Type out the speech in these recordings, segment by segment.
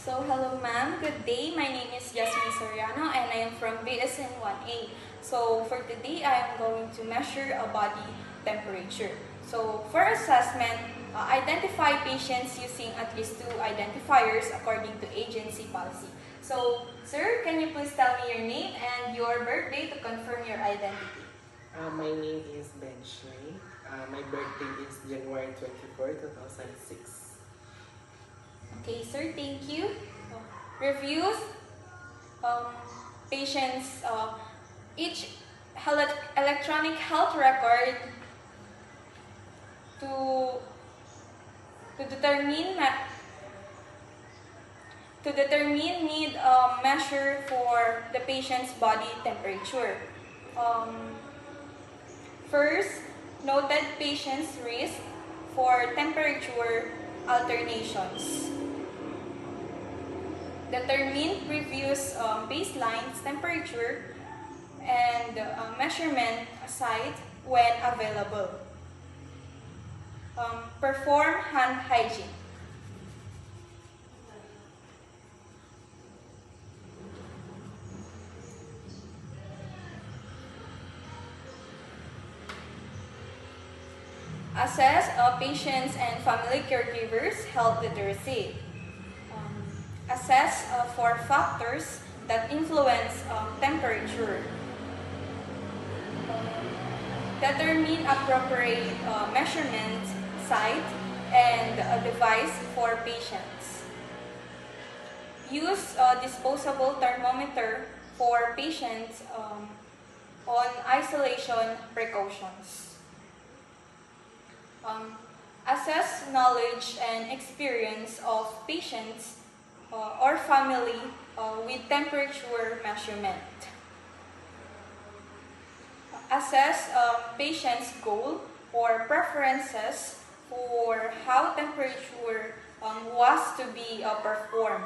So, hello ma'am, good day. My name is Soriano and I am from BSN 1A. So, for today, I am going to measure a body temperature. So, for assessment, identify patients using at least 2 identifiers according to agency policy. So, sir, can you please tell me your name and your birthday to confirm your identity? My name is Ben Shui. My birthday is January 24, 2006. Okay, sir, thank you. Reviews, patients, each electronic health record to determine need measure for the patient's body temperature. First, noted patient's risk for temperature alternations. Determine previous baseline temperature and measurement site when available. Perform hand hygiene. Assess patients and family caregivers' health literacy. Assess for factors that influence temperature. Determine appropriate measurement site and device for patients. Use disposable thermometer for patients on isolation precautions. Assess knowledge and experience of patients or family with temperature measurement. Assess patient's goal or preferences for how temperature was to be performed.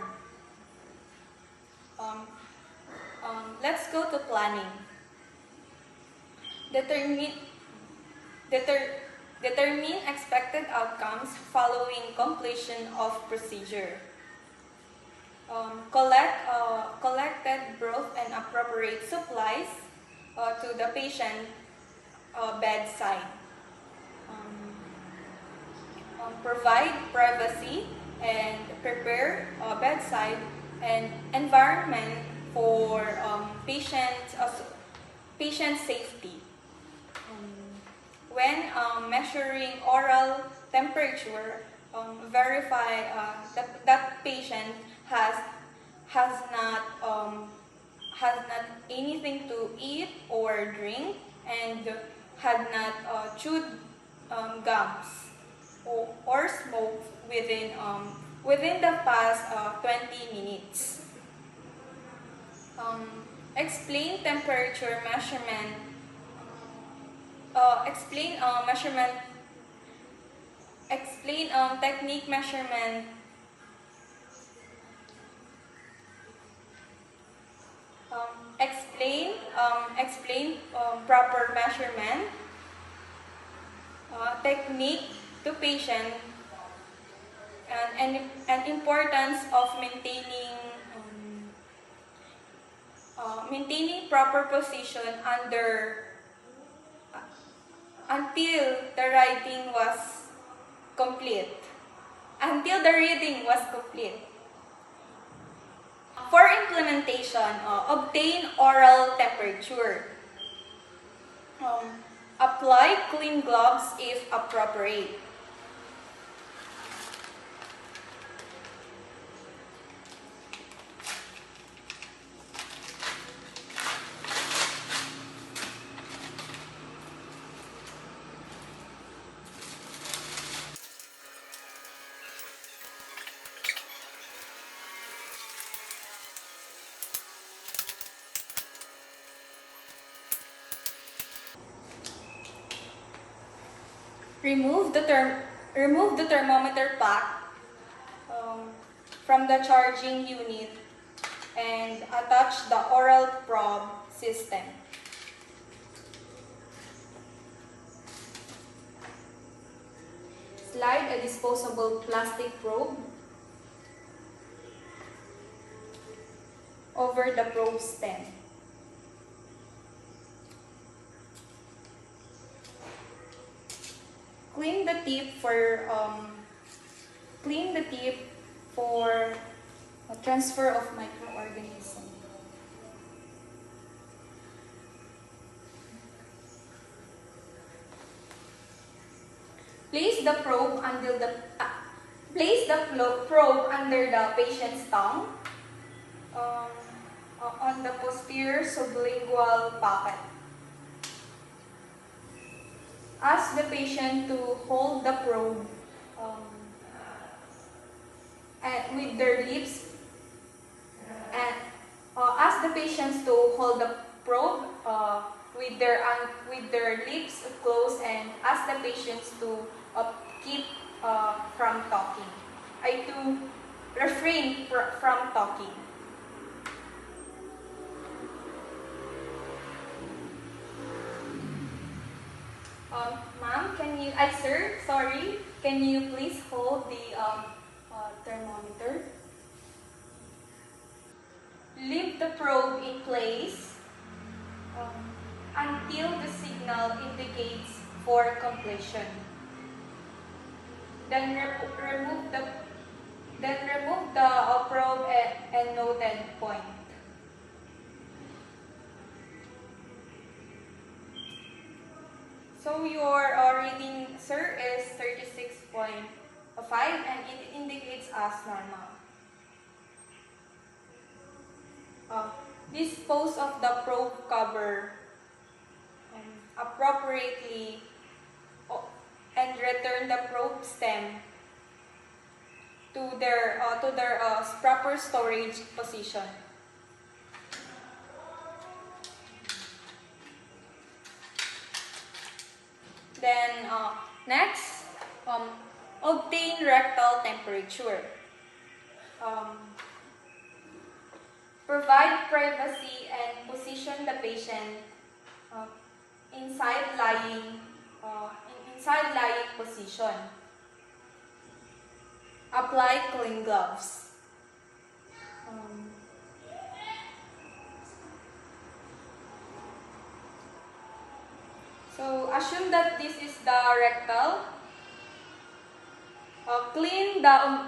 Let's go to planning. Determine expected outcomes following completion of procedure. Collected broth and appropriate supplies to the patient bedside. Provide privacy and prepare bedside and environment for patient safety. When measuring oral temperature, verify that patient has not anything to eat or drink and had not chewed gums or smoked within the past 20 minutes. Explain temperature measurement. Explain technique measurement. Explain proper measurement technique to patient and importance of maintaining proper position until the reading was complete. For implementation, obtain oral temperature. Apply clean gloves if appropriate. Remove the thermometer pack from the charging unit and attach the oral probe system. Slide a disposable plastic probe over the probe stem. Clean the tip for a transfer of microorganism. Place the probe under the patient's tongue on the posterior sublingual pocket. Ask the patient to hold the probe with their lips, and ask the patients to hold the probe with their lips closed, and ask the patients to keep from talking. To refrain from talking. Ma'am, can you please hold the thermometer? Leave the probe in place until the signal indicates for completion. Then remove the probe and noted point. So your reading, sir, is 36.5 and it indicates as normal. Dispose of the probe cover appropriately and return the probe stem to their proper storage position. Then next, obtain rectal temperature. Provide privacy and position the patient inside lying position. Apply clean gloves. So assume that this is the rectal. Clean the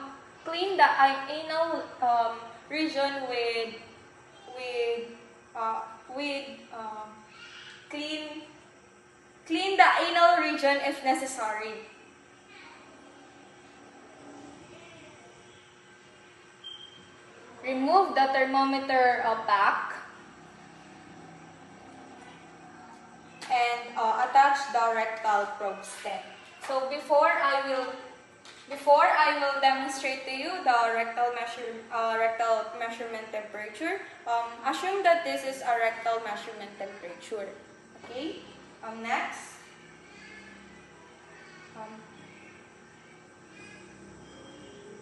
anal region clean the anal region if necessary. Remove the thermometer back and attach the rectal probe stem. So before I will demonstrate to you the rectal measurement temperature, assume that this is a rectal measurement temperature. Okay. Next.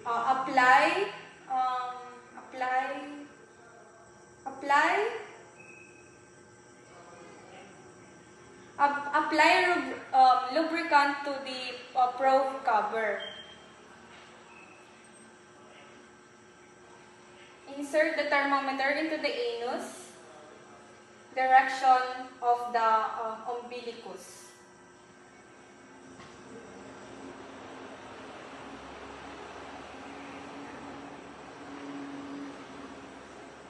Apply lubricant to the probe cover. Insert the thermometer into the anus, direction of the umbilicus.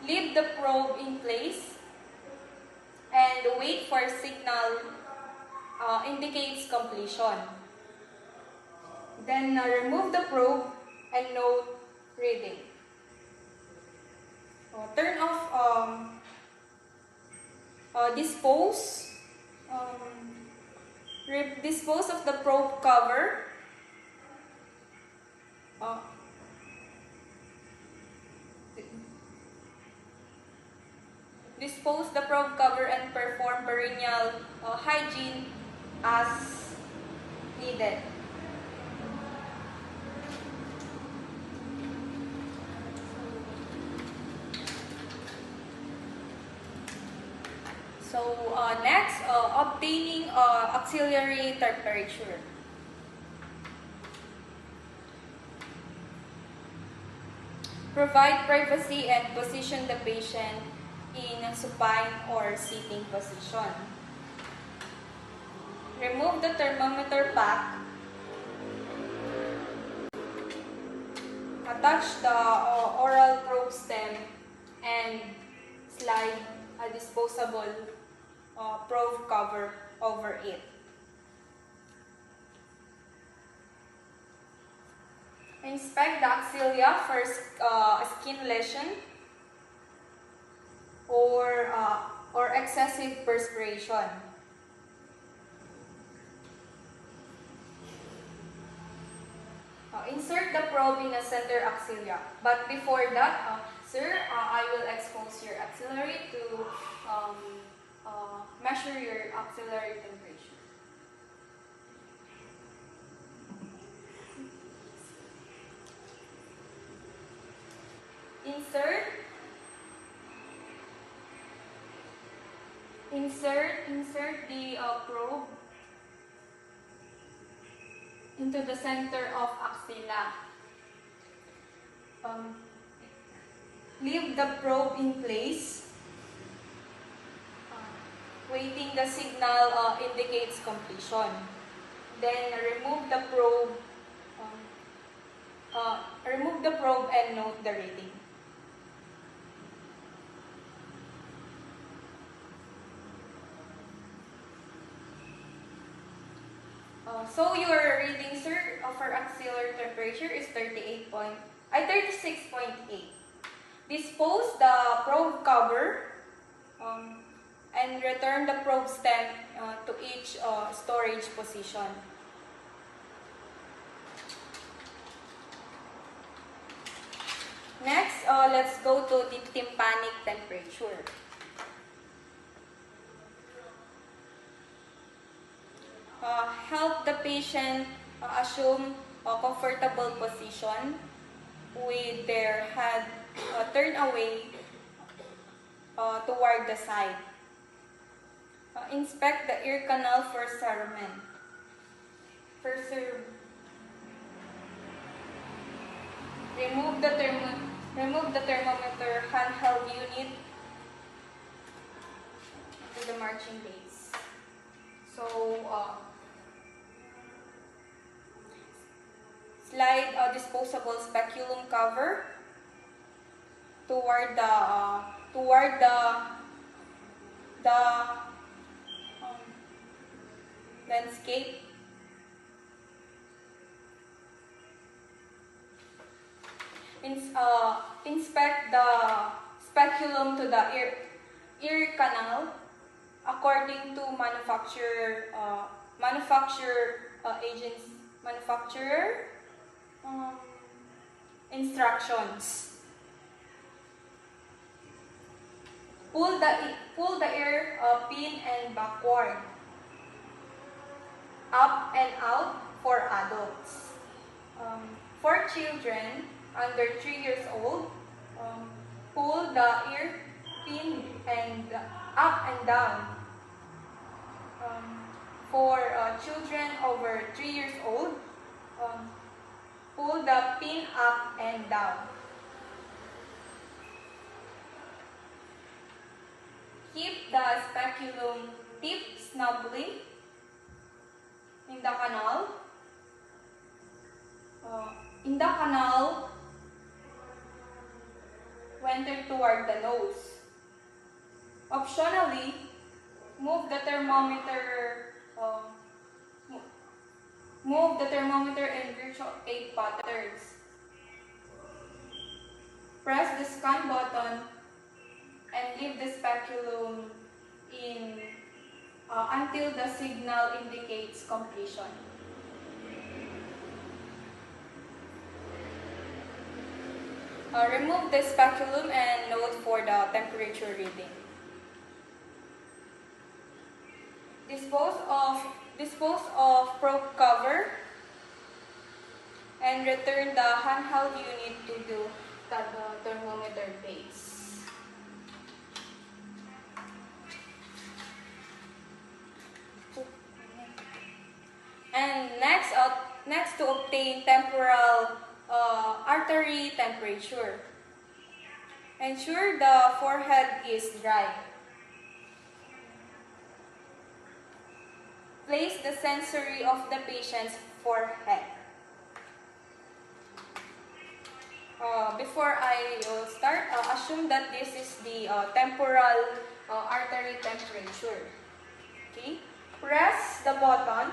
Leave the probe in place and wait for signal indicates completion. Then remove the probe and note reading. Turn off, dispose of the probe cover. Dispose the probe cover and perform perineal hygiene as needed. So next, obtaining auxiliary temperature. Provide privacy and position the patient in a supine or sitting position. Remove the thermometer pack. Attach the oral probe stem and slide a disposable probe cover over it. Inspect the axilla for skin lesion or excessive perspiration. Insert the probe in the center axilla. But before that, sir, I will expose your axillary to measure your axillary temperature. Insert the probe into the center of axilla. Leave the probe in place. Waiting the signal indicates completion. Then remove the probe and note the reading. So your reading, sir, for axillary temperature is 36.8. Dispose the probe cover and return the probe stem to each storage position. Next, let's go to the tympanic temperature. Help the patient assume a comfortable position with their head turned away toward the side. Inspect the ear canal for cerumen. Remove the thermometer handheld unit to the marching base. So, slide a disposable speculum cover toward the landscape. Inspect the speculum to the ear canal according to manufacturer instructions. Pull the ear pin and backward, up and out for adults. For children under 3 years old, pull the ear pin and up and down. For children over 3 years old, pull the pin up and down. Keep the speculum tip snugly in the canal. Went toward the nose. Optionally, move the thermometer in virtual 8 patterns. Press the scan button and leave the speculum in until the signal indicates completion. Remove the speculum and note for the temperature reading. Dispose of probe cover and return the handheld unit to the thermometer base. And next to obtain temporal artery temperature. Ensure the forehead is dry. Place the sensory of the patient's forehead. Before I start, assume that this is the temporal artery temperature. Okay? Press the button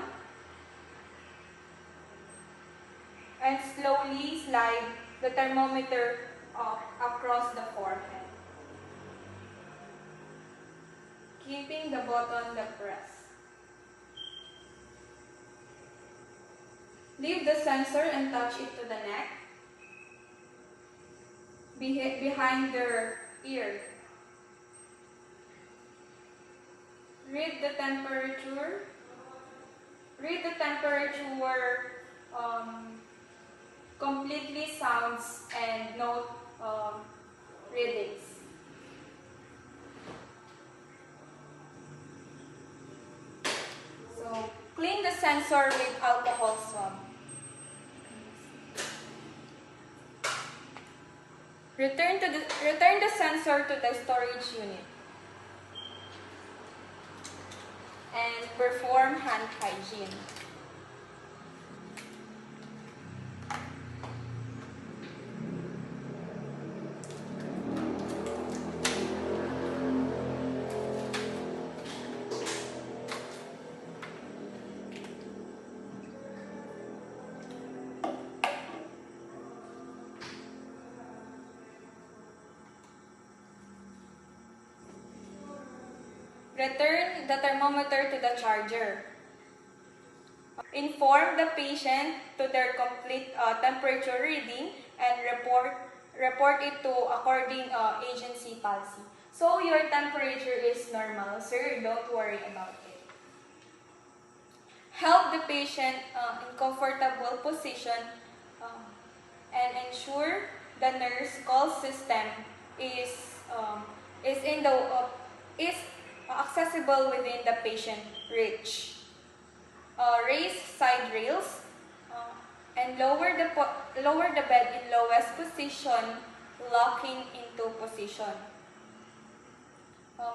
and slowly slide the thermometer up across the forehead. Keeping the button depressed. Leave the sensor and touch it to the neck, behind their ear. Read the temperature. Read the temperature completely, sounds and note readings. So clean the sensor with alcohol swab. Return the sensor to the storage unit and perform hand hygiene. Return the thermometer to the charger. Inform the patient to their complete temperature reading and report it to according agency policy. So your temperature is normal, sir. Don't worry about it. Help the patient in comfortable position and ensure the nurse call system is accessible within the patient reach. Raise side rails and lower the bed in lowest position, locking into position.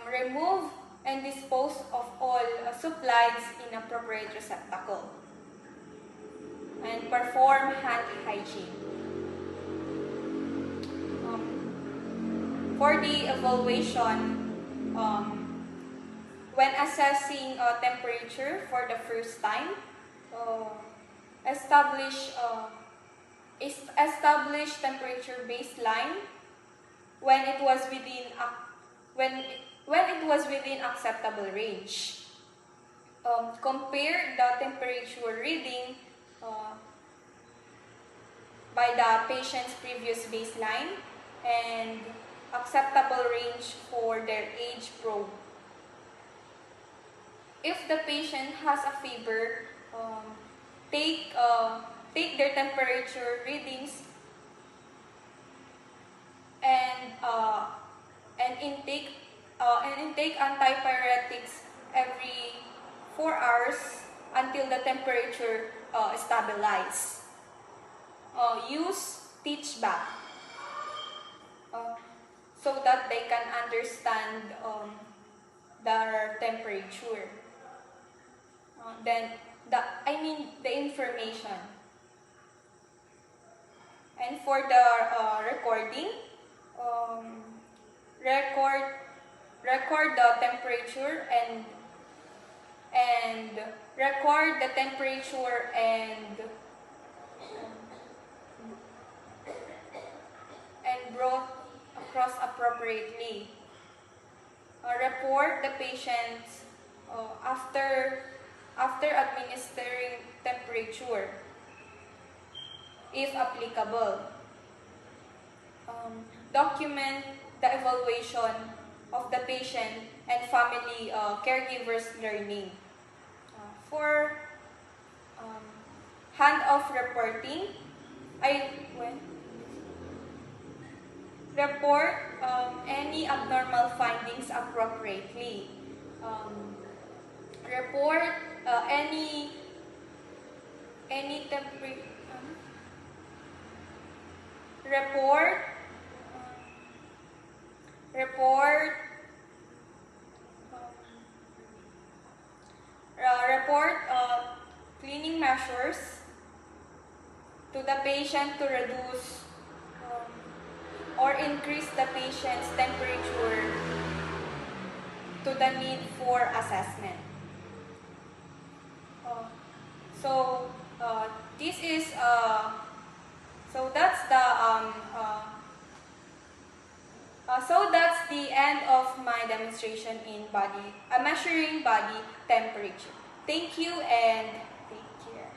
Remove and dispose of all supplies in appropriate receptacle. And perform hand hygiene. For the evaluation, when assessing temperature for the first time, establish temperature baseline when it was within acceptable range. Compare the temperature reading by the patient's previous baseline and acceptable range for their age probe. If the patient has a fever, take their temperature readings and intake antipyretics every 4 hours until the temperature stabilizes. Use teach back so that they can understand their temperature. Then the information. And for the recording, record the temperature and record the temperature and brought across appropriately. Report the patient after administering temperature, if applicable. Document the evaluation of the patient and family caregivers' learning. For hand-off reporting, report any abnormal findings appropriately. Report any report cleaning measures to the patient to reduce or increase the patient's temperature to the need for assessment. So this is so that's the so that's the end of my demonstration in measuring body temperature. Thank you and take care.